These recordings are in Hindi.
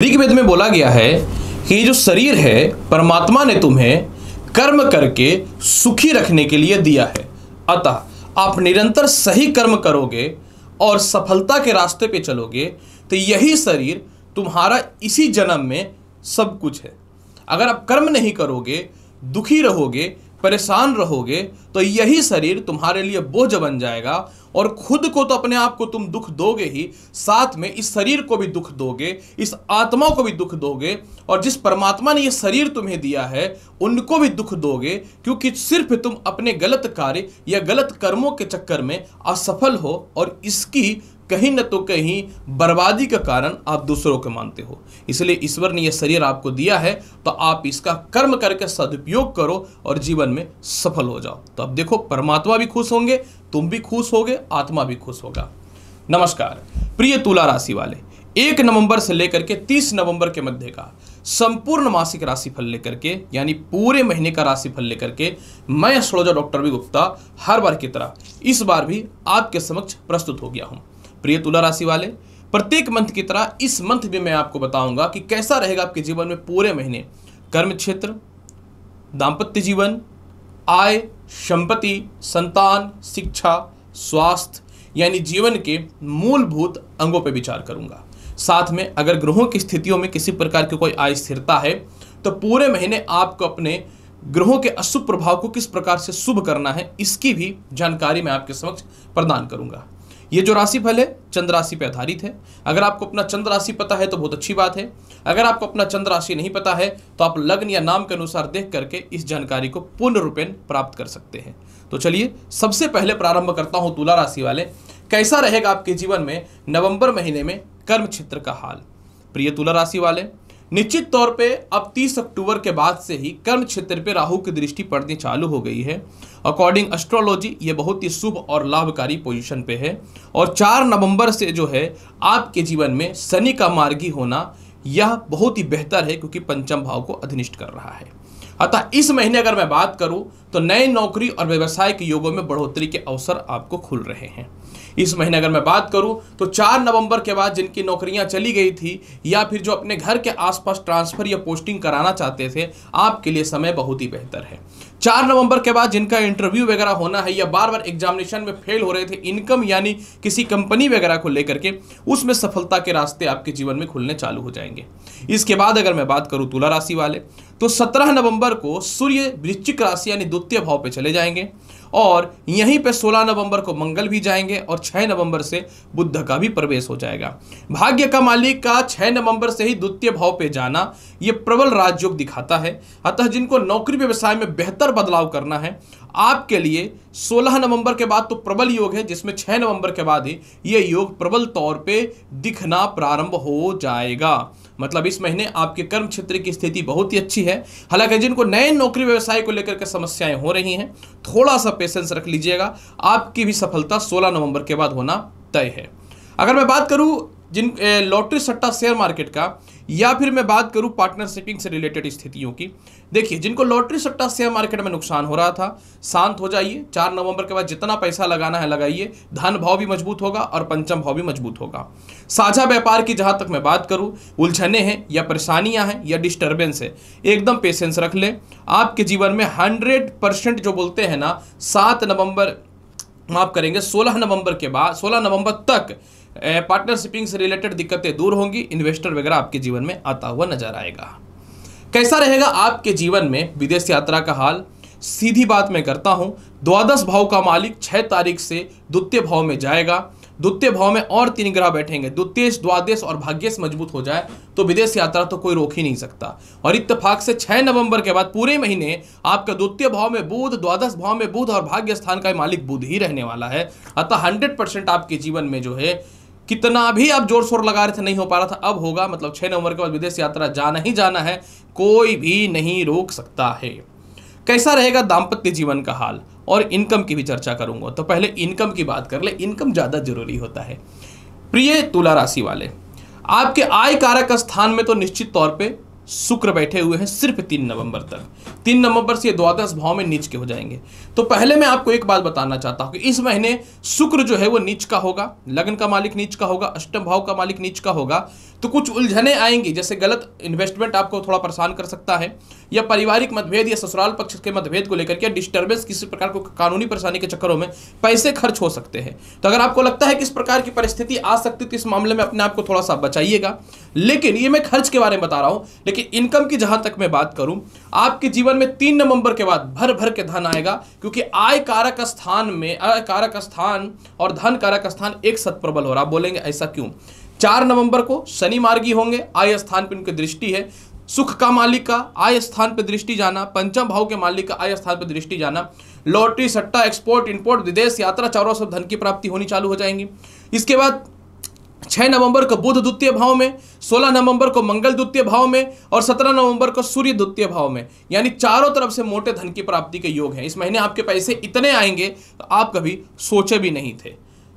ऋग्वेद में बोला गया है कि ये जो शरीर है परमात्मा ने तुम्हें कर्म करके सुखी रखने के लिए दिया है। अतः आप निरंतर सही कर्म करोगे और सफलता के रास्ते पे चलोगे तो यही शरीर तुम्हारा इसी जन्म में सब कुछ है। अगर आप कर्म नहीं करोगे, दुखी रहोगे, परेशान रहोगे तो यही शरीर तुम्हारे लिए बोझ बन जाएगा और खुद को तो अपने आप को तुम दुख दोगे ही, साथ में इस शरीर को भी दुख दोगे, इस आत्मा को भी दुख दोगे और जिस परमात्मा ने ये शरीर तुम्हें दिया है उनको भी दुख दोगे, क्योंकि सिर्फ तुम अपने गलत कार्य या गलत कर्मों के चक्कर में असफल हो और इसकी कहीं न तो कहीं बर्बादी का कारण आप दूसरों को मानते हो। इसलिए ईश्वर ने यह शरीर आपको दिया है तो आप इसका कर्म करके सदुपयोग करो और जीवन में सफल हो जाओ। तो अब देखो, परमात्मा भी खुश होंगे, तुम भी खुश होगे, आत्मा भी खुश होगा। नमस्कार प्रिय तुला राशि वाले, 1 नवंबर से लेकर के 30 नवंबर के मध्य का संपूर्ण मासिक राशिफल लेकर के, यानी पूरे महीने का राशिफल लेकर के मैं एस्ट्रोलॉजर डॉक्टर वी गुप्ता हर बार की तरह इस बार भी आपके समक्ष प्रस्तुत हो गया हूं। प्रिय तुला राशि वाले, प्रत्येक मंथ की तरह इस मंथ भी मैं आपको बताऊंगा कि कैसा रहेगा आपके जीवन में पूरे महीने कर्म क्षेत्र, दांपत्य जीवन, आय, संपत्ति, संतान, शिक्षा, स्वास्थ्य, यानी जीवन के मूलभूत अंगों पर विचार करूंगा। साथ में अगर ग्रहों की स्थितियों में किसी प्रकार की कोई अस्थिरता है तो पूरे महीने आपको अपने ग्रहों के अशुभ प्रभाव को किस प्रकार से शुभ करना है, इसकी भी जानकारी मैं आपके समक्ष प्रदान करूंगा। ये जो राशिफल है चंद्र राशि पर आधारित है। अगर आपको अपना चंद्र राशि पता है तो बहुत अच्छी बात है। अगर आपको अपना चंद्र राशि नहीं पता है तो आप लग्न या नाम के अनुसार देख करके इस जानकारी को पूर्ण रूपेण प्राप्त कर सकते हैं। तो चलिए सबसे पहले प्रारंभ करता हूं तुला राशि वाले, कैसा रहेगा आपके जीवन में नवंबर महीने में कर्म क्षेत्र का हाल। प्रिय तुला राशि वाले, निश्चित तौर पे अब 30 अक्टूबर के बाद से ही कर्म क्षेत्र पे राहु की दृष्टि पड़नी चालू हो गई है। अकॉर्डिंग एस्ट्रोलॉजी ये बहुत ही शुभ और लाभकारी पोजीशन पे है और 4 नवंबर से जो है आपके जीवन में शनि का मार्गी होना यह बहुत ही बेहतर है, क्योंकि पंचम भाव को अधिनिष्ठ कर रहा है। अतः इस महीने अगर मैं बात करूं तो नए नौकरी और व्यवसाय के योगों में बढ़ोतरी के अवसर आपको खुल रहे हैं। इस महीने अगर मैं बात करूं तो 4 नवंबर के बाद जिनकी नौकरियां चली गई थी या फिर जो अपने घर के आसपास ट्रांसफर या पोस्टिंग कराना चाहते थे, आपके लिए समय बहुत ही बेहतर है। 4 नवंबर के बाद जिनका इंटरव्यू वगैरह होना है या बार बार एग्जामिनेशन में फेल हो रहे थे, इनकम यानी किसी कंपनी वगैरह को लेकर के, उसमें सफलता के रास्ते आपके जीवन में खुलने चालू हो जाएंगे। इसके बाद अगर मैं बात करूं तुला राशि वाले, तो 17 नवंबर को सूर्य वृश्चिक राशि यानी द्वितीय भाव पे चले जाएंगे और यहीं पे 16 नवंबर को मंगल भी जाएंगे और 6 नवंबर से बुध का भी प्रवेश हो जाएगा। भाग्य का मालिक का 6 नवंबर से ही द्वितीय भाव पे जाना ये प्रबल राजयोग दिखाता है। अतः जिनको नौकरी व्यवसाय में बेहतर बदलाव करना है, आपके लिए 16 नवंबर के बाद तो प्रबल योग है, जिसमें 6 नवंबर के बाद ही ये योग प्रबल तौर पे दिखना प्रारंभ हो जाएगा। मतलब इस महीने आपके कर्म क्षेत्र की स्थिति बहुत ही अच्छी है। हालांकि जिनको नए नौकरी व्यवसाय को लेकर के समस्याएं हो रही हैं, थोड़ा सा पेशेंस रख लीजिएगा, आपकी भी सफलता 16 नवंबर के बाद होना तय है। अगर मैं बात करूं जिन लॉटरी सट्टा शेयर मार्केट का या फिर मैं बात करूं पार्टनरशिपिंग से रिलेटेड स्थितियों की, देखिए जिनको लॉटरी सट्टा शेयर मार्केट में नुकसान हो रहा था, शांत हो जाइए। 4 नवंबर के बाद जितना पैसा लगाना है लगाइए, धन भाव भी मजबूत होगा और पंचम भाव भी मजबूत होगा। साझा व्यापार की जहां तक मैं बात करूं, उलझने हैं या परेशानियां हैं या डिस्टर्बेंस है, एकदम पेशेंस रख ले। आपके जीवन में 100% जो बोलते हैं ना, 7 नवंबर माफ करेंगे 16 नवंबर के बाद 16 नवंबर तक पार्टनरशिपिंग से रिलेटेड दिक्कतें दूर होंगी। इन्वेस्टर वगैरह आपके जीवन में आता हुआ नजर आएगा। कैसा रहेगा आपके जीवन में विदेश यात्रा का हाल? सीधी बात मैं करता हूं, द्वादश भाव का मालिक 6 तारीख से द्वितीय भाव में जाएगा। द्वितीय भाव में और 3 ग्रह बैठेंगे, द्वितीय, द्वादश और भाग्यश मजबूत हो जाए तो विदेश यात्रा तो कोई रोक ही नहीं सकता। और इत्तेफाक से 6 नवंबर के बाद पूरे महीने आपका द्वितीय भाव में बुध, द्वादश भाव में बुध और भाग्य स्थान का मालिक बुध ही रहने वाला है। अतः 100% आपके जीवन में जो है, कितना भी आप जोर शोर लगा रहे थे नहीं हो पा रहा था, अब होगा। मतलब 6 नवंबर के बाद विदेश यात्रा जाना ही जाना है, कोई भी नहीं रोक सकता है। कैसा रहेगा दाम्पत्य जीवन का हाल और इनकम की भी चर्चा करूंगा। तो पहले इनकम की बात कर ले, इनकम ज्यादा जरूरी होता है। प्रिय तुला राशि वाले, आपके आय कारक स्थान में तो निश्चित तौर पे शुक्र बैठे हुए हैं सिर्फ 3 नवंबर तक। 3 नवंबर से द्वादश भाव में नीच के हो जाएंगे। तो पहले मैं आपको एक बात बताना चाहता हूं कि इस महीने शुक्र जो है वो नीच का होगा, लग्न का मालिक नीच का होगा, अष्टम भाव का मालिक नीच का होगा। तो कुछ उलझने आएंगी, जैसे गलत इन्वेस्टमेंट आपको थोड़ा परेशान कर सकता है, या पारिवारिक मतभेद या ससुराल पक्ष के मतभेद को लेकर के डिस्टर्बेंस, किसी प्रकार को कानूनी परेशानी के चक्करों में पैसे खर्च हो सकते हैं। तो अगर आपको लगता है कि इस प्रकार की परिस्थिति आ सकती है तो इस मामले में अपने आप को थोड़ा सा बचाइएगा। लेकिन ये मैं खर्च के बारे में बता रहा हूं, लेकिन इनकम की जहां तक मैं बात करूं, आपके जीवन में 3 नवंबर के बाद भर भर के धन आएगा, क्योंकि आय कारक स्थान में आय कारक स्थान और धन कारक स्थान एक साथ प्रबल हो रहा। आप बोलेंगे ऐसा क्यों? 4 नवंबर को शनि मार्गी होंगे, आय स्थान पर उनकी दृष्टि है। सुख का मालिक का आय स्थान पर दृष्टि जाना, पंचम भाव के मालिक का आय स्थान पर दृष्टि जाना, लॉटरी, सट्टा, एक्सपोर्ट, इंपोर्ट, विदेश यात्रा, चारों सब धन की प्राप्ति होनी चालू हो जाएंगी। इसके बाद 6 नवंबर को बुध द्वितीय भाव में, 16 नवंबर को मंगल द्वितीय भाव में और 17 नवंबर को सूर्य द्वितीय भाव में, यानी चारों तरफ से मोटे धन की प्राप्ति के योग हैं। इस महीने आपके पैसे इतने आएंगे तो आप कभी सोचे भी नहीं थे।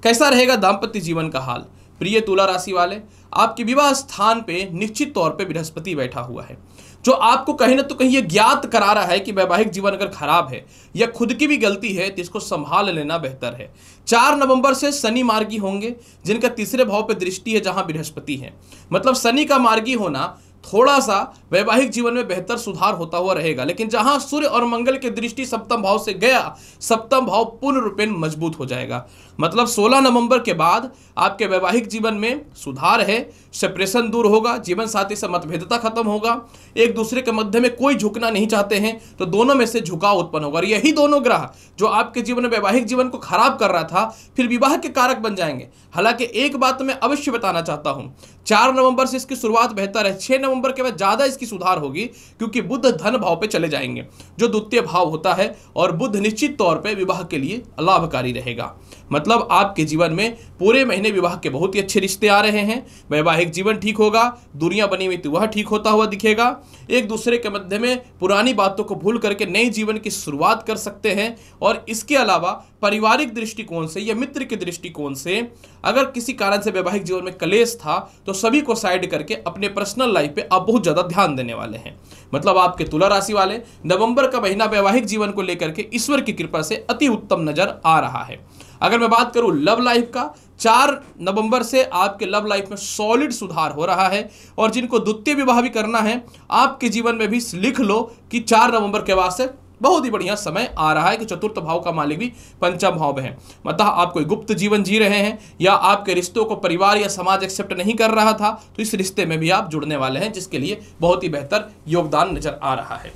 कैसा रहेगा दाम्पत्य जीवन का हाल? प्रिय तुला राशि वाले, आपके विवाह स्थान पे निश्चित तौर पे बृहस्पति बैठा हुआ है, जो आपको कहीं ना तो कहीं ये ज्ञात करा रहा है कि वैवाहिक जीवन अगर खराब है या खुद की भी गलती है तो इसको संभाल लेना बेहतर है। 4 नवंबर से शनि मार्गी होंगे, जिनका तीसरे भाव पे दृष्टि है जहां बृहस्पति है। मतलब शनि का मार्गी होना थोड़ा सा वैवाहिक जीवन में बेहतर सुधार होता हुआ रहेगा। लेकिन जहां सूर्य और मंगल की दृष्टि सप्तम भाव से गया, सप्तम भाव पूर्ण रूपेण मजबूत हो जाएगा। मतलब 16 नवंबर के बाद आपके वैवाहिक जीवन में सुधार है, सेपरेशन दूर होगा, जीवन साथी से मतभेदता खत्म होगा, एक दूसरे के मध्य में कोई झुकना नहीं चाहते हैं तो दोनों में से झुकाव उत्पन्न होगा। और यही दोनों ग्रह जो आपके जीवन में वैवाहिक जीवन को खराब कर रहा था, फिर विवाह के कारक बन जाएंगे। हालांकि एक बात मैं अवश्य बताना चाहता हूं, 4 नवंबर से इसकी शुरुआत बेहतर है, 6 नवंबर के बाद ज्यादा इसकी सुधार होगी, क्योंकि बुध धन भाव पे चले जाएंगे जो द्वितीय भाव होता है, और बुध निश्चित तौर पे विवाह के लिए लाभकारी रहेगा। मतलब आपके जीवन में पूरे महीने विवाह के बहुत ही अच्छे रिश्ते आ रहे हैं, वैवाहिक जीवन ठीक होगा, दुनिया बनी हुई तो वह ठीक होता हुआ दिखेगा, एक दूसरे के मध्य में पुरानी बातों को भूल करके नए जीवन की शुरुआत कर सकते हैं। और इसके अलावा पारिवारिक दृष्टिकोण से या मित्र के दृष्टिकोण से अगर किसी कारण से वैवाहिक जीवन में कलेश था तो सभी को साइड करके अपने पर्सनल लाइफ पे आप बहुत ज्यादा ध्यान देने वाले हैं। मतलब आपके तुला राशि वाले, नवंबर का महीना वैवाहिक जीवन को लेकर के ईश्वर की कृपा से अति उत्तम नजर आ रहा है। अगर मैं बात करूं लव लाइफ का, 4 नवंबर से आपके लव लाइफ में सॉलिड सुधार हो रहा है। और जिनको द्वितीय विवाह भी करना है, आपके जीवन में भी लिख लो कि 4 नवंबर के बाद से बहुत ही बढ़िया समय आ रहा है कि चतुर्थ भाव का मालिक भी पंचम भाव में है। मतलब आप कोई गुप्त जीवन जी रहे हैं या आपके रिश्तों को परिवार या समाज एक्सेप्ट नहीं कर रहा था, तो इस रिश्ते में भी आप जुड़ने वाले हैं, जिसके लिए बहुत ही बेहतर योगदान नजर आ रहा है।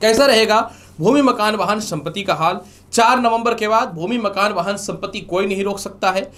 कैसा रहेगा भूमि मकान वाहन संपत्ति का हाल? 4 नवंबर के बाद भूमि मकान वाहन संपत्ति कोई नहीं रोक सकता है।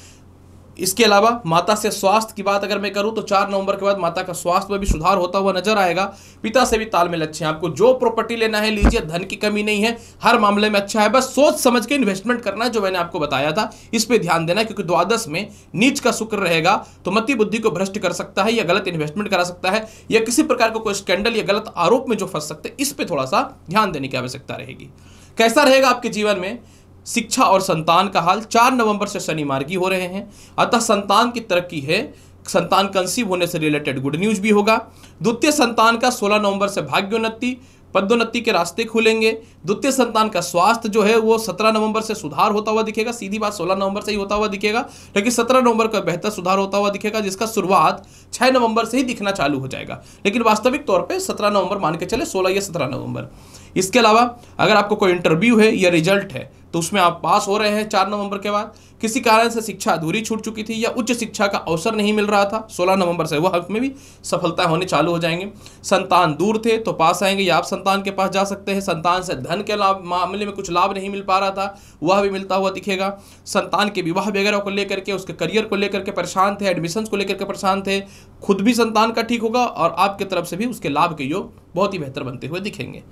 इसके अलावा माता से स्वास्थ्य की बात अगर मैं करूं तो 4 नवंबर के बाद माता का स्वास्थ्य में भी सुधार होता हुआ नजर आएगा। पिता से भी तालमेल अच्छे हैं, आपको जो प्रॉपर्टी लेना है लीजिए, धन की कमी नहीं है, हर मामले में अच्छा है। बस सोच समझ के इन्वेस्टमेंट करना है, जो मैंने आपको बताया था इस पे ध्यान देना है, क्योंकि द्वादश में नीच का शुक्र रहेगा तो मति बुद्धि को भ्रष्ट कर सकता है या गलत इन्वेस्टमेंट करा सकता है या किसी प्रकार का कोई स्कैंडल या गलत आरोप में जो फंस सकते हैं, इस पे थोड़ा सा ध्यान देने की आवश्यकता रहेगी। कैसा रहेगा आपके जीवन में शिक्षा और संतान का हाल? 4 नवंबर से शनि मार्गी हो रहे हैं, अतः संतान की तरक्की है, संतान कंसीव होने से रिलेटेड गुड न्यूज भी होगा। द्वितीय संतान का 16 नवंबर से भाग्योन्नति, पदोन्नति के रास्ते खुलेंगे। द्वितीय संतान का स्वास्थ्य जो है वो 17 नवंबर से सुधार होता हुआ दिखेगा, सीधी बात 16 नवंबर से ही होता हुआ दिखेगा, लेकिन 17 नवंबर का बेहतर सुधार होता हुआ दिखेगा, जिसका शुरुआत 6 नवंबर से ही दिखना चालू हो जाएगा, लेकिन वास्तविक तौर पे 17 नवंबर मान के चले, 16 या 17 नवंबर। इसके अलावा अगर आपको कोई इंटरव्यू है या रिजल्ट है तो उसमें आप पास हो रहे हैं 4 नवंबर के बाद, किसी कारण से शिक्षा अधूरी छूट चुकी थी या उच्च शिक्षा का अवसर नहीं मिल रहा था, 16 नवंबर से वह में भी सफलता होने चालू हो जाएंगे। संतान दूर थे तो पास आएंगे या आप संतान के पास जा सकते हैं। संतान से धन के लाभ मामले में कुछ लाभ नहीं मिल पा रहा था, वह भी मिलता हुआ दिखेगा। संतान के विवाह वगैरह को लेकर के, उसके करियर को लेकर के परेशान थे, एडमिशन को लेकर के परेशान थे, खुद भी संतान का ठीक होगा और आपकी तरफ से भी उसके लाभ के योग बहुत ही बेहतर बनते हुए दिखेंगे।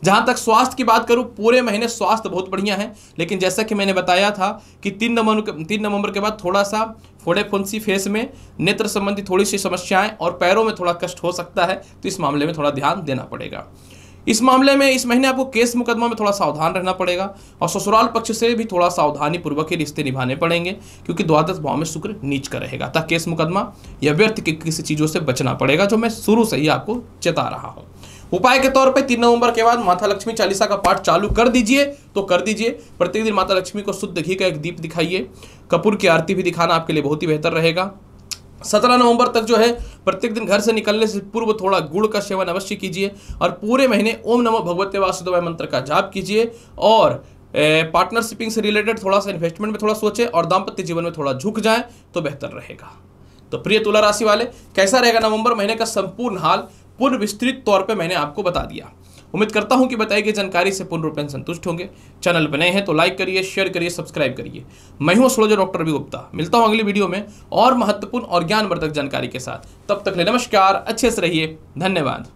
जहां तक स्वास्थ्य की बात करूं, पूरे महीने स्वास्थ्य बहुत बढ़िया है, लेकिन जैसा कि मैंने बताया था कि 3 नवंबर के बाद थोड़ा सा फोड़े फुंसी, फेस में नेत्र संबंधी थोड़ी सी समस्याएं और पैरों में थोड़ा कष्ट हो सकता है, तो इस मामले में थोड़ा ध्यान देना पड़ेगा। इस मामले में इस महीने आपको केस मुकदमा में थोड़ा सावधान रहना पड़ेगा और ससुराल पक्ष से भी थोड़ा सावधानी पूर्वक ही रिश्ते निभाने पड़ेंगे, क्योंकि द्वादश भाव में शुक्र नीच का रहेगा। अतः केस मुकदमा या व्यर्थ की किसी चीज़ों से बचना पड़ेगा, जो मैं शुरू से ही आपको चेता रहा हूँ। उपाय के तौर पे 3 नवंबर के बाद माता लक्ष्मी चालीसा का पाठ चालू कर दीजिए तो कर दीजिए। प्रत्येक दिन माता लक्ष्मी को शुद्ध घी का एक दीप दिखाइए। कपूर की आरती भी दिखाना आपके लिए बहुत ही बेहतर रहेगा। 17 नवंबर तक जो है प्रत्येक दिन घर से निकलने से पूर्व थोड़ा गुड़ का सेवन अवश्य कीजिए और पूरे महीने ओम नमो भगवते वासुदेवाय मंत्र का जाप कीजिए। और पार्टनरशिपिंग से रिलेटेड थोड़ा सा इन्वेस्टमेंट में थोड़ा सोचें और दाम्पत्य जीवन में थोड़ा झुक जाएं तो बेहतर रहेगा। तो प्रिय तुला राशि वाले, कैसा रहेगा नवंबर महीने का संपूर्ण हाल पूर्ण विस्तृत तौर पे मैंने आपको बता दिया। उम्मीद करता हूं कि बताई गई जानकारी से पूर्ण रूप में संतुष्ट होंगे। चैनल पर नए हैं तो लाइक करिए, शेयर करिए, सब्सक्राइब करिए। मैं हूं एस्ट्रोलॉजर डॉक्टर रवि गुप्ता। मिलता हूं अगली वीडियो में और महत्वपूर्ण और ज्ञानवर्धक जानकारी के साथ। तब तक ले नमस्कार, अच्छे से रहिए, धन्यवाद।